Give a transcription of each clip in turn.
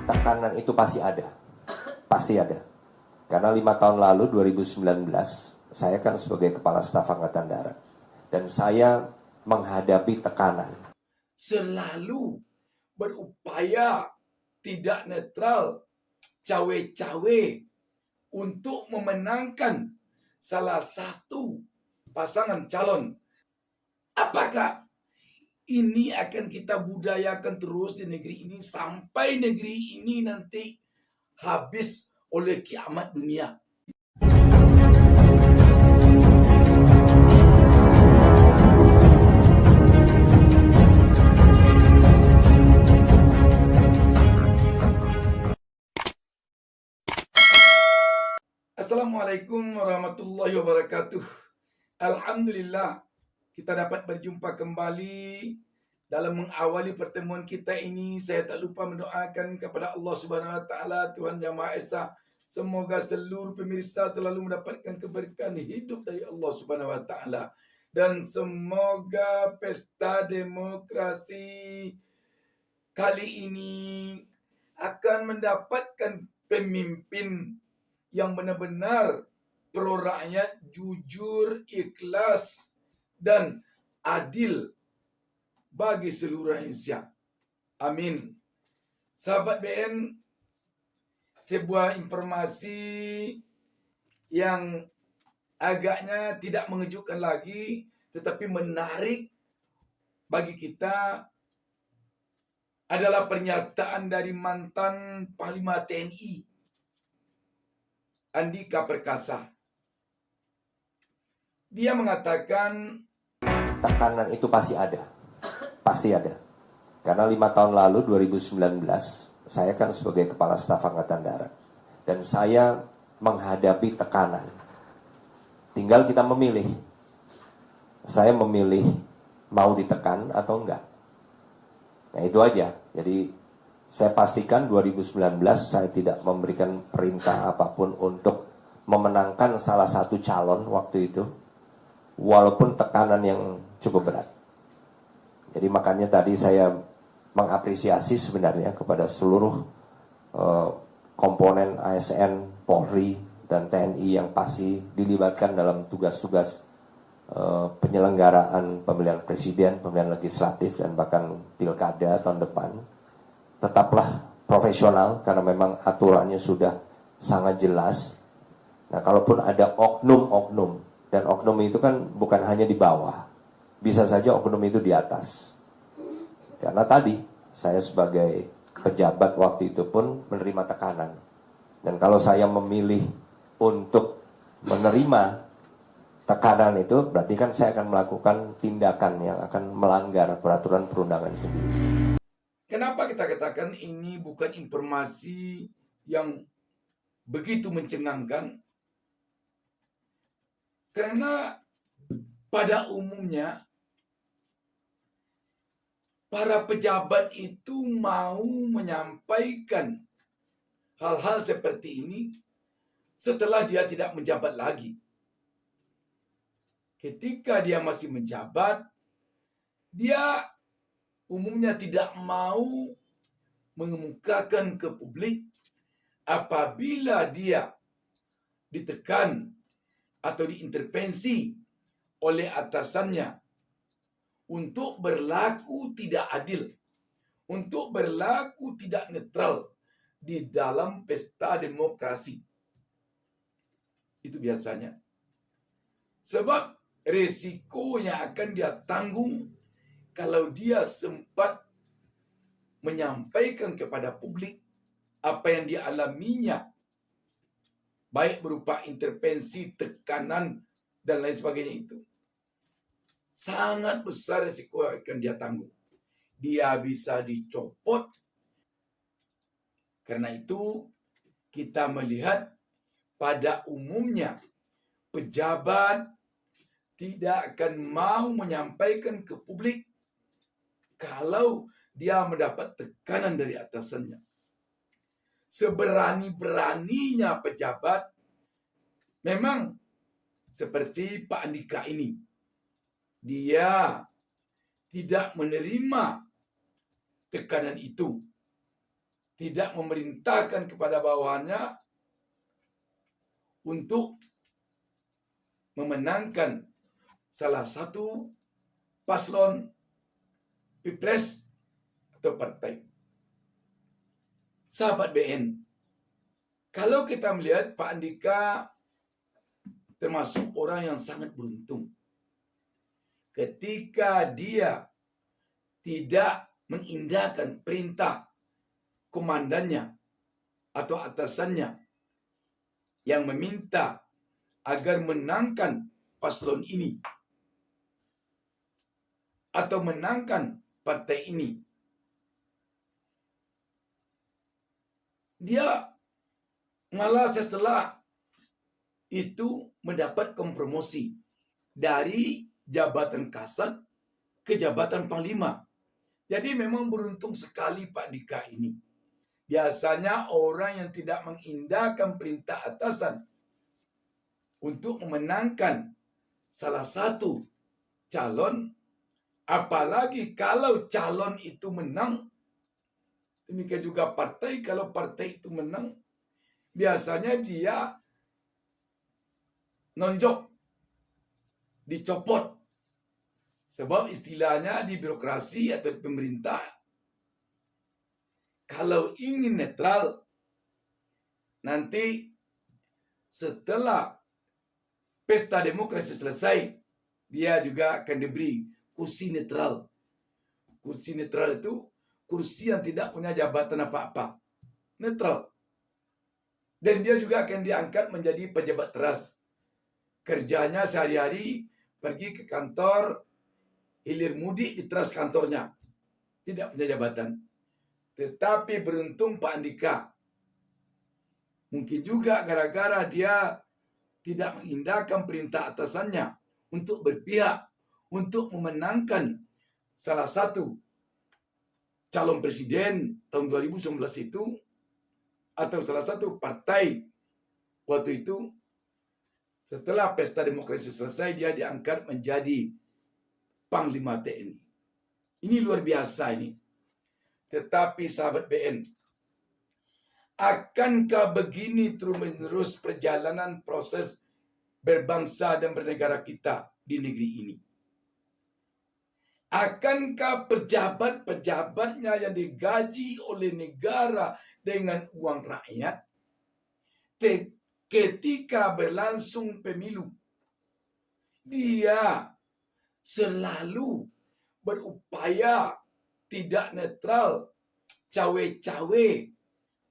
Tekanan itu pasti ada. Pasti ada. Karena 5 tahun lalu, 2019, saya kan sebagai Kepala Staf Angkatan Darat. Dan saya menghadapi tekanan. Selalu berupaya tidak netral, cawe-cawe untuk memenangkan salah satu pasangan calon. Apakah ini akan kita budayakan terus di negeri ini sampai negeri ini nanti habis oleh kiamat dunia? Assalamualaikum warahmatullahi wabarakatuh. Alhamdulillah kita dapat berjumpa kembali. Dalam mengawali pertemuan kita ini, saya tak lupa mendoakan kepada Allah Subhanahu wa taala, Tuhan Yang Maha Esa, semoga seluruh pemirsa selalu mendapatkan keberkahan hidup dari Allah Subhanahu wa taala, dan semoga pesta demokrasi kali ini akan mendapatkan pemimpin yang benar-benar pro rakyat, jujur, ikhlas, dan adil bagi seluruh Indonesia. Amin. Sahabat BN, sebuah informasi yang agaknya tidak mengejutkan lagi, tetapi menarik bagi kita adalah pernyataan dari mantan Panglima TNI, Andika Perkasa. Dia mengatakan Tekanan itu pasti ada. Pasti ada. Karena 5 tahun lalu, 2019, saya kan sebagai Kepala Staf Angkatan Darat. Dan saya menghadapi tekanan. Tinggal kita memilih. Saya memilih mau ditekan atau enggak. Nah itu aja. Jadi saya pastikan 2019 saya tidak memberikan perintah apapun untuk memenangkan salah satu calon waktu itu, walaupun tekanan yang cukup berat. Jadi makanya tadi saya mengapresiasi sebenarnya kepada seluruh komponen ASN, Polri, dan TNI yang pasti dilibatkan dalam tugas-tugas penyelenggaraan pemilihan presiden, pemilihan legislatif, dan bahkan pilkada tahun depan. Tetaplah profesional karena memang aturannya sudah sangat jelas. Nah, kalaupun ada oknum-oknum, dan oknum itu kan bukan hanya di bawah, bisa saja oknum itu di atas. Karena tadi saya sebagai pejabat waktu itu pun menerima tekanan. Dan kalau saya memilih untuk menerima tekanan itu, berarti kan saya akan melakukan tindakan yang akan melanggar peraturan perundangan sendiri. Kenapa kita katakan ini bukan informasi yang begitu mencengangkan? Karena pada umumnya para pejabat itu mau menyampaikan hal-hal seperti ini setelah dia tidak menjabat lagi. Ketika dia masih menjabat, dia umumnya tidak mau mengemukakan ke publik apabila dia ditekan atau diintervensi oleh atasannya untuk berlaku tidak adil, untuk berlaku tidak netral di dalam pesta demokrasi. Itu biasanya. Sebab resiko yang akan dia tanggung kalau dia sempat menyampaikan kepada publik apa yang dialaminya, baik berupa intervensi, tekanan, dan lain sebagainya itu. Sangat besar resiko yang akan dia tanggung. Dia bisa dicopot. Karena itu, kita melihat pada umumnya pejabat tidak akan mau menyampaikan ke publik kalau dia mendapat tekanan dari atasannya. Seberani-beraninya pejabat, memang seperti Pak Andika ini, dia tidak menerima tekanan itu. tidak memerintahkan kepada bawahannya untuk memenangkan salah satu paslon pilpres atau partai. Sahabat BN, kalau kita melihat Pak Andika termasuk orang yang sangat beruntung. Ketika dia tidak mengindahkan perintah komandannya atau atasannya yang meminta agar menangkan paslon ini atau menangkan partai ini. Dia malah setelah itu mendapat promosi dari jabatan Kasat ke jabatan Panglima. Jadi memang beruntung sekali Pak Dika ini. Biasanya orang yang tidak mengindahkan perintah atasan untuk memenangkan salah satu calon, apalagi kalau calon itu menang, demikian juga partai, kalau partai itu menang, biasanya dia nonjok, dicopot. Sebab istilahnya di birokrasi atau di pemerintah, kalau ingin netral, nanti setelah pesta demokrasi selesai, dia juga akan diberi kursi netral. Kursi netral itu kursi yang tidak punya jabatan apa-apa. Netral. Dan dia juga akan diangkat menjadi pejabat teras. Kerjanya sehari-hari pergi ke kantor, hilir mudik di teras kantornya. Tidak punya jabatan. Tetapi beruntung Pak Andika. Mungkin juga gara-gara dia tidak mengindahkan perintah atasannya untuk berpihak, untuk memenangkan salah satu calon presiden tahun 2019 itu, atau salah satu partai waktu itu, setelah pesta demokrasi selesai, dia diangkat menjadi Panglima TNI. Ini luar biasa ini. Tetapi sahabat BN, akankah begini terus-menerus perjalanan proses berbangsa dan bernegara kita di negeri ini? Akankah pejabat-pejabatnya yang digaji oleh negara dengan uang rakyat, ketika berlangsung pemilu, dia selalu berupaya tidak netral, cawe-cawe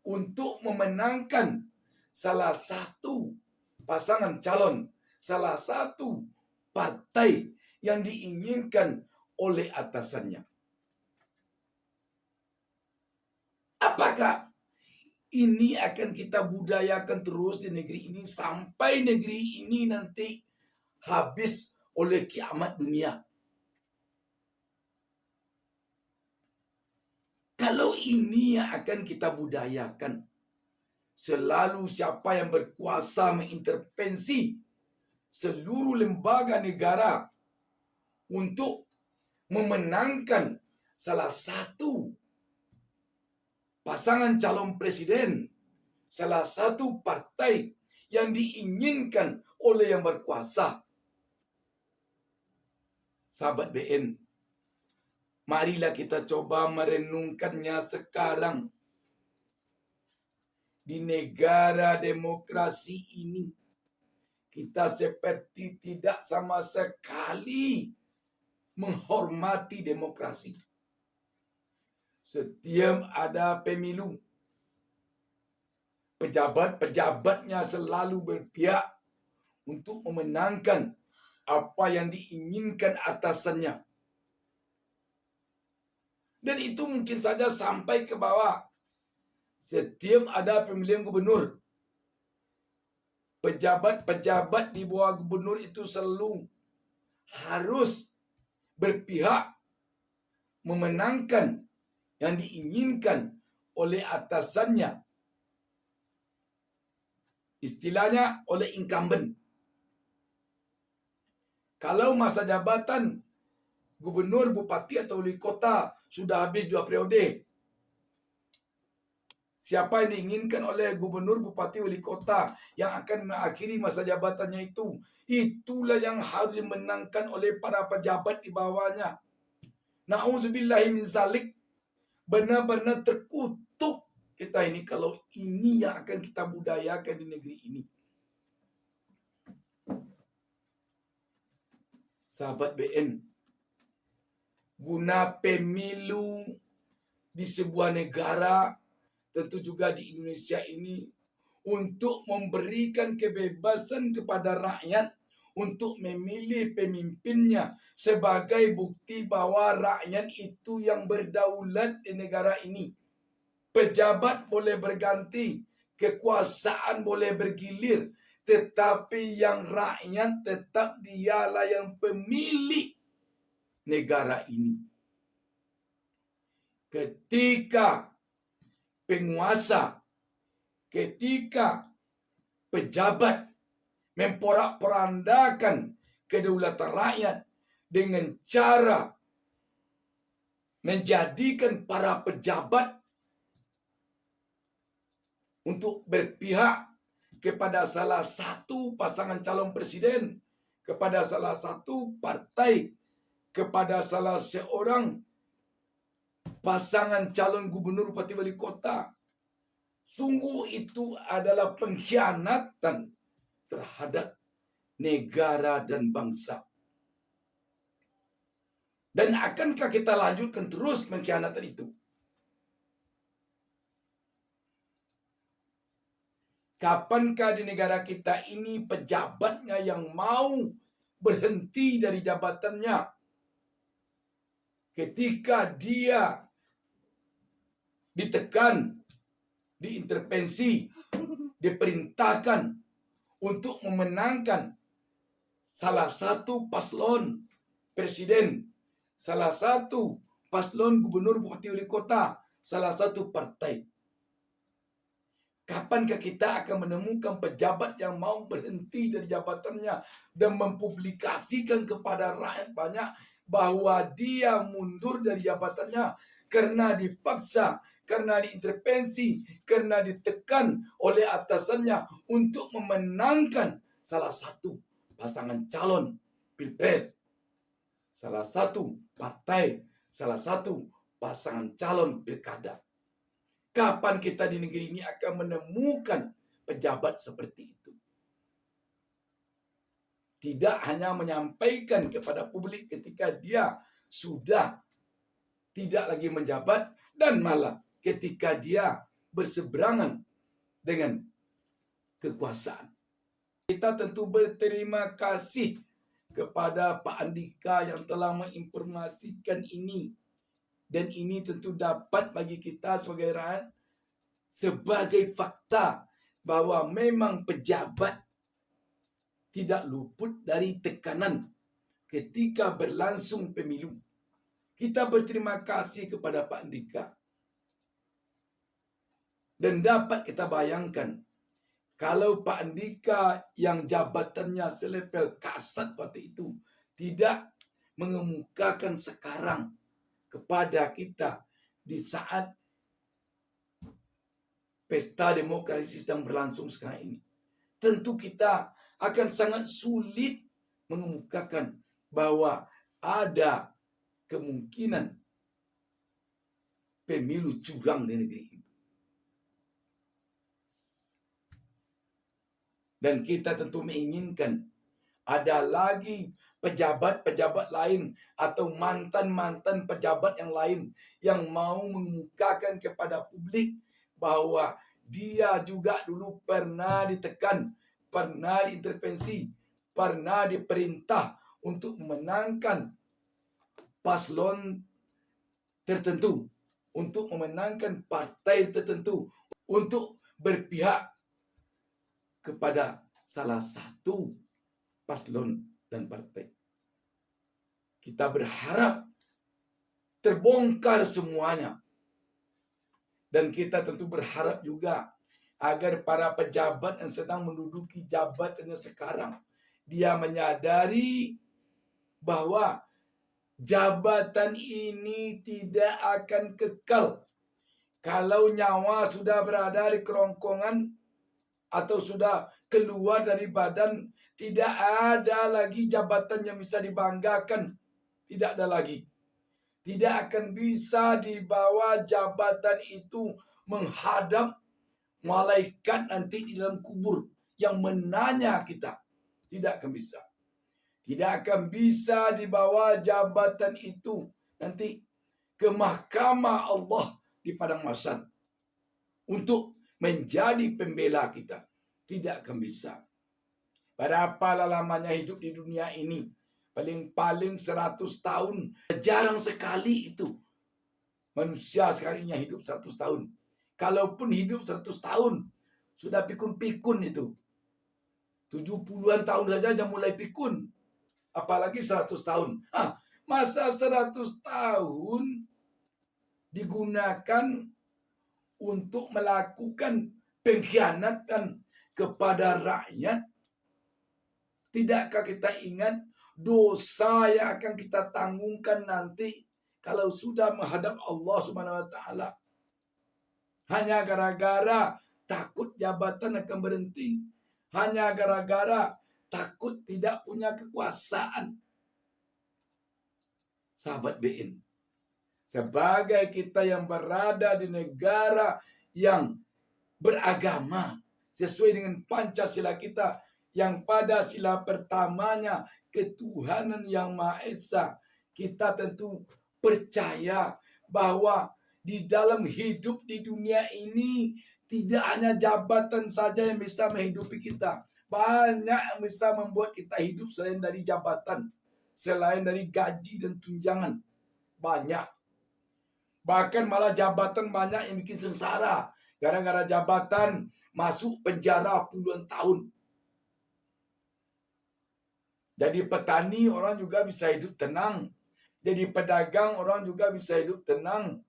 untuk memenangkan salah satu pasangan calon, salah satu partai yang diinginkan oleh atasannya? Apakah ini akan kita budayakan terus di negeri ini sampai negeri ini nanti habis oleh kiamat dunia? Kalau ini yang akan kita budayakan, selalu siapa yang berkuasa mengintervensi seluruh lembaga negara untuk memenangkan salah satu pasangan calon presiden, salah satu partai yang diinginkan oleh yang berkuasa. Sahabat BN, marilah kita coba merenungkannya sekarang. Di negara demokrasi ini, kita seperti tidak sama sekali menghormati demokrasi. Setiap ada pemilu, pejabat-pejabatnya selalu berpihak untuk memenangkan apa yang diinginkan atasannya. Dan itu mungkin saja sampai ke bawah. Setiap ada pemilihan gubernur, pejabat-pejabat di bawah gubernur itu selalu harus berpihak memenangkan yang diinginkan oleh atasannya. Istilahnya oleh incumbent. Kalau masa jabatan gubernur, bupati atau wali kota sudah habis 2 periode, Siapa yang diinginkan oleh gubernur, bupati, wali kota yang akan mengakhiri masa jabatannya itulah yang harus dimenangkan oleh para pejabat di bawahnya. Na'udzubillahi min zalik. Benar-benar terkutuk kita ini kalau ini yang akan kita budayakan di negeri ini. Sahabat BN, guna pemilu di sebuah negara, tentu juga di Indonesia ini, untuk memberikan kebebasan kepada rakyat untuk memilih pemimpinnya sebagai bukti bahwa rakyat itu yang berdaulat di negara ini. Pejabat boleh berganti, kekuasaan boleh bergilir, tetapi yang rakyat tetap dialah yang pemilik negara ini. Ketika penguasa, ketika pejabat memporak-porandakan kedaulatan rakyat dengan cara menjadikan para pejabat untuk berpihak kepada salah satu pasangan calon presiden, kepada salah satu partai, kepada salah seorang pasangan calon gubernur, bupati, wali kota. Sungguh itu adalah pengkhianatan terhadap negara dan bangsa. Dan akankah kita lanjutkan terus pengkhianatan itu? Kapankah di negara kita ini pejabatnya yang mau berhenti dari jabatannya ketika dia ditekan, diintervensi, diperintahkan untuk memenangkan salah satu paslon presiden, salah satu paslon gubernur, bupati, wali kota, salah satu partai. Kapankah kita akan menemukan pejabat yang mau berhenti dari jabatannya dan mempublikasikan kepada rakyat banyak bahwa dia mundur dari jabatannya karena dipaksa, karena diintervensi, karena ditekan oleh atasannya untuk memenangkan salah satu pasangan calon pilpres, salah satu partai, salah satu pasangan calon pilkada. Kapan kita di negeri ini akan menemukan pejabat seperti itu? Tidak hanya menyampaikan kepada publik ketika dia sudah tidak lagi menjabat, dan malah ketika dia berseberangan dengan kekuasaan. Kita tentu berterima kasih kepada Pak Andika yang telah menginformasikan ini. Dan ini tentu dapat bagi kita sebagai rakyat sebagai fakta bahwa memang pejabat tidak luput dari tekanan ketika berlangsung pemilu. Kita berterima kasih kepada Pak Andika. Dan dapat kita bayangkan kalau Pak Andika yang jabatannya selevel kasat waktu itu tidak mengemukakan sekarang kepada kita di saat pesta demokrasi sedang berlangsung sekarang ini. Tentu kita akan sangat sulit mengemukakan bahwa ada kemungkinan pemilu curang di negeri ini. Dan kita tentu menginginkan ada lagi pejabat-pejabat lain atau mantan-mantan pejabat yang lain yang mau mengemukakan kepada publik bahwa dia juga dulu pernah ditekan, pernah diintervensi, pernah diperintah untuk memenangkan paslon tertentu, untuk memenangkan partai tertentu, untuk berpihak kepada salah satu paslon dan partai. Kita berharap terbongkar semuanya. Dan kita tentu berharap juga agar para pejabat yang sedang menduduki jabatannya sekarang, dia menyadari bahwa jabatan ini tidak akan kekal. Kalau nyawa sudah berada di kerongkongan atau sudah keluar dari badan, tidak ada lagi jabatan yang bisa dibanggakan. Tidak ada lagi. Tidak akan bisa dibawa jabatan itu menghadap malaikat nanti di dalam kubur yang menanya kita. Tidak akan bisa. Tidak akan bisa dibawa jabatan itu nanti ke mahkamah Allah di padang mahsyar untuk menjadi pembela kita. Tidak akan bisa. Berapa lamanya hidup di dunia ini? Paling-paling 100 tahun. Jarang sekali itu. Manusia sekalinya hidup 100 tahun. Kalaupun hidup 100 tahun, sudah pikun-pikun itu. 70-an tahun saja mulai pikun. Apalagi 100 tahun. Masa 100 tahun digunakan untuk melakukan pengkhianatan kepada rakyat? Tidakkah kita ingat dosa yang akan kita tanggungkan nanti kalau sudah menghadap Allah Subhanahu wa taala? Hanya gara-gara takut jabatan akan berhenti. Hanya gara-gara takut tidak punya kekuasaan. Sahabat BN, sebagai kita yang berada di negara yang beragama sesuai dengan Pancasila kita, yang pada sila pertamanya ketuhanan yang Maha Esa, kita tentu percaya bahwa di dalam hidup di dunia ini tidak hanya jabatan saja yang bisa menghidupi kita. Banyak yang bisa membuat kita hidup selain dari jabatan, selain dari gaji dan tunjangan. Banyak. Bahkan malah jabatan banyak yang bikin sengsara. Gara-gara jabatan masuk penjara puluhan tahun. Jadi petani orang juga bisa hidup tenang. Jadi pedagang orang juga bisa hidup tenang.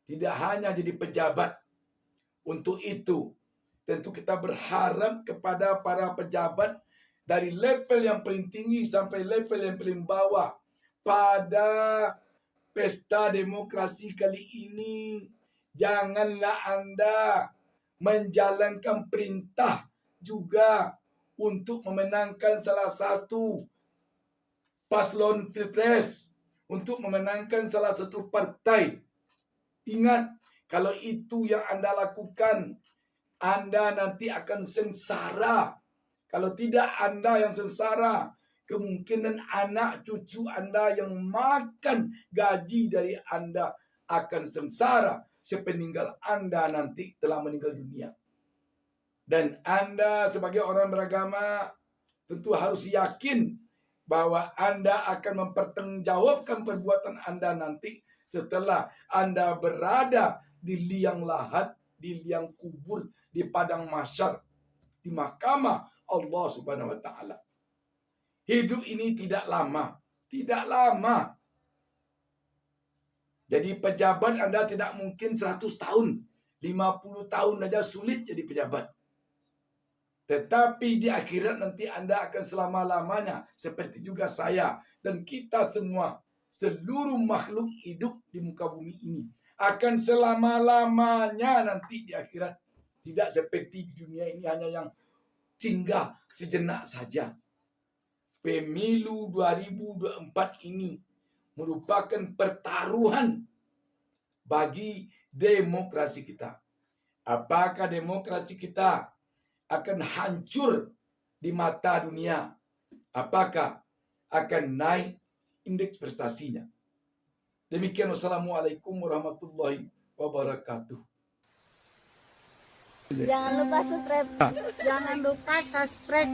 Tidak hanya jadi pejabat. Untuk itu, tentu kita berharap kepada para pejabat dari level yang paling tinggi sampai level yang paling bawah. Pada pesta demokrasi kali ini, janganlah Anda menjalankan perintah juga untuk memenangkan salah satu paslon pilpres, untuk memenangkan salah satu partai. Ingat, kalau itu yang Anda lakukan, Anda nanti akan sengsara. Kalau tidak Anda yang sengsara, kemungkinan anak cucu Anda yang makan gaji dari Anda akan sengsara sepeninggal Anda nanti telah meninggal dunia. Dan Anda sebagai orang beragama tentu harus yakin bahwa Anda akan mempertanggungjawabkan perbuatan Anda nanti setelah Anda berada di liang lahat, di liang kubur, di padang mahsyar, di mahkamah Allah Subhanahu wa taala. Hidup ini tidak lama, tidak lama. Jadi pejabat Anda tidak mungkin 100 tahun, 50 tahun saja sulit jadi pejabat. Tetapi di akhirat nanti Anda akan selama-lamanya, seperti juga saya dan kita semua, seluruh makhluk hidup di muka bumi ini akan selama-lamanya nanti di akhirat. Tidak seperti di dunia ini hanya yang singgah sejenak saja. Pemilu 2024 ini merupakan pertaruhan bagi demokrasi kita. Apakah demokrasi kita akan hancur di mata dunia? Apakah akan naik indeks prestasinya? Demikian, wassalamualaikum warahmatullahi wabarakatuh. Jangan lupa subscribe. Jangan lupa subscribe.